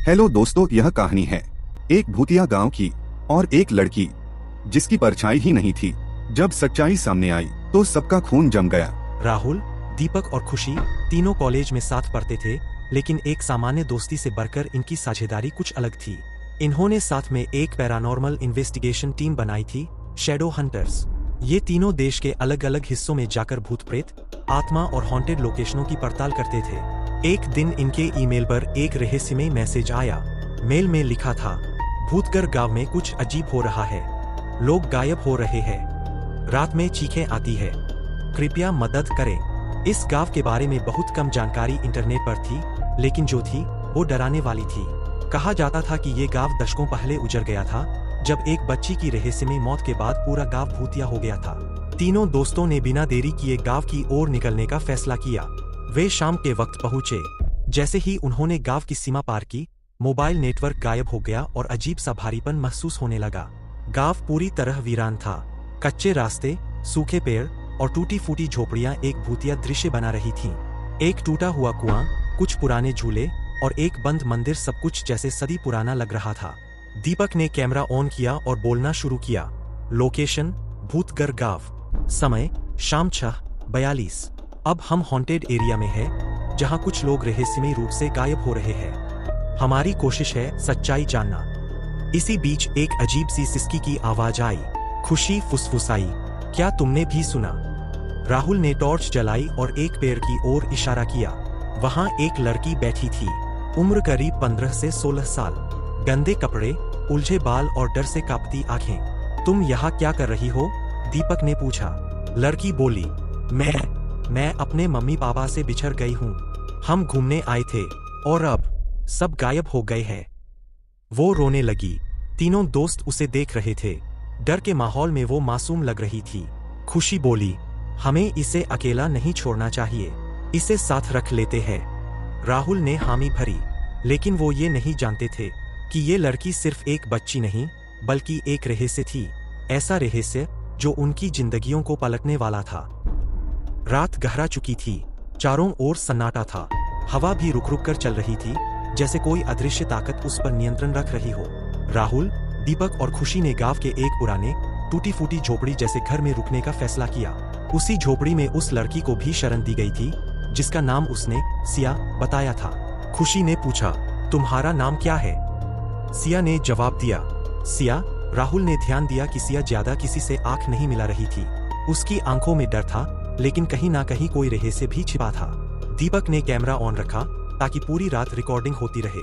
Hello दोस्तों, यह कहानी है एक भूतिया गांव की और एक लड़की जिसकी परछाई ही नहीं थी। जब सच्चाई सामने आई तो सबका खून जम गया। राहुल, दीपक और खुशी तीनों कॉलेज में साथ पढ़ते थे, लेकिन एक सामान्य दोस्ती से बढ़कर इनकी साझेदारी कुछ अलग थी। इन्होंने साथ में एक पैरानॉर्मल इन्वेस्टिगेशन टीम बनाई थी, शैडो हंटर्स। ये तीनों देश के अलग अलग हिस्सों में जाकर भूत प्रेत, आत्मा और हॉन्टेड लोकेशनों की पड़ताल करते थे। एक दिन इनके ईमेल पर एक रहस्यमय मैसेज आया। मेल में लिखा था, भूतगढ़ गांव में कुछ अजीब हो रहा है, लोग गायब हो रहे हैं, रात में चीखें आती है, कृपया मदद करें। इस गांव के बारे में बहुत कम जानकारी इंटरनेट पर थी, लेकिन जो थी वो डराने वाली थी। कहा जाता था कि ये गांव दशकों पहले उजड़ गया था, जब एक बच्ची की रहस्यमय मौत के बाद पूरा गांव भूतिया हो गया था। तीनों दोस्तों ने बिना देरी किए गांव की ओर निकलने का फैसला किया। वे शाम के वक्त पहुंचे। जैसे ही उन्होंने गांव की सीमा पार की, मोबाइल नेटवर्क गायब हो गया और अजीब सा भारीपन महसूस होने लगा। गांव पूरी तरह वीरान था। कच्चे रास्ते, सूखे पेड़ और टूटी फूटी झोपड़ियां एक भूतिया दृश्य बना रही थीं। एक टूटा हुआ कुआं, कुछ पुराने झूले और एक बंद मंदिर, सब कुछ जैसे सदी पुराना लग रहा था। दीपक ने कैमरा ऑन किया और बोलना शुरू किया। लोकेशन, भूतगढ़ गांव। समय, शाम 6:42। अब हम हॉन्टेड एरिया में है, जहां कुछ लोग रहस्यमय रूप से गायब हो रहे हैं। हमारी कोशिश है सच्चाई जानना। इसी बीच एक अजीब सी सिसकी की आवाज आई। खुशी फुसफुसाई, क्या तुमने भी सुना? राहुल ने टॉर्च जलाई और एक पेड़ की ओर इशारा किया। वहां एक लड़की बैठी थी, उम्र करीब 15 से 16 साल। गंदे कपड़े, उलझे बाल और डर से कांपती आंखें। तुम यहाँ क्या कर रही हो? दीपक ने पूछा। लड़की बोली, मैं अपने मम्मी पापा से बिछड़ गई हूँ। हम घूमने आए थे और अब सब गायब हो गए हैं। वो रोने लगी। तीनों दोस्त उसे देख रहे थे। डर के माहौल में वो मासूम लग रही थी। खुशी बोली, हमें इसे अकेला नहीं छोड़ना चाहिए, इसे साथ रख लेते हैं। राहुल ने हामी भरी, लेकिन वो ये नहीं जानते थे कि ये लड़की सिर्फ एक बच्ची नहीं, बल्कि एक रहस्य थी। ऐसा रहस्य जो उनकी जिंदगियों को पलटने वाला था। रात गहरा चुकी थी। चारों ओर सन्नाटा था। हवा भी रुक रुक कर चल रही थी, जैसे कोई अदृश्य ताकत उस पर नियंत्रण रख रही हो। राहुल, दीपक और खुशी ने गांव के एक पुराने टूटी फूटी झोपड़ी जैसे घर में रुकने का फैसला किया। उसी झोपड़ी में उस लड़की को भी शरण दी गई थी, जिसका नाम उसने सिया बताया था। खुशी ने पूछा, तुम्हारा नाम क्या है? सिया ने जवाब दिया, सिया। राहुल ने ध्यान दिया कि सिया ज्यादा किसी से आंख नहीं मिला रही थी। उसकी आंखों में डर था, लेकिन कहीं ना कहीं कोई रहस्य भी छिपा था। दीपक ने कैमरा ऑन रखा ताकि पूरी रात रिकॉर्डिंग होती रहे।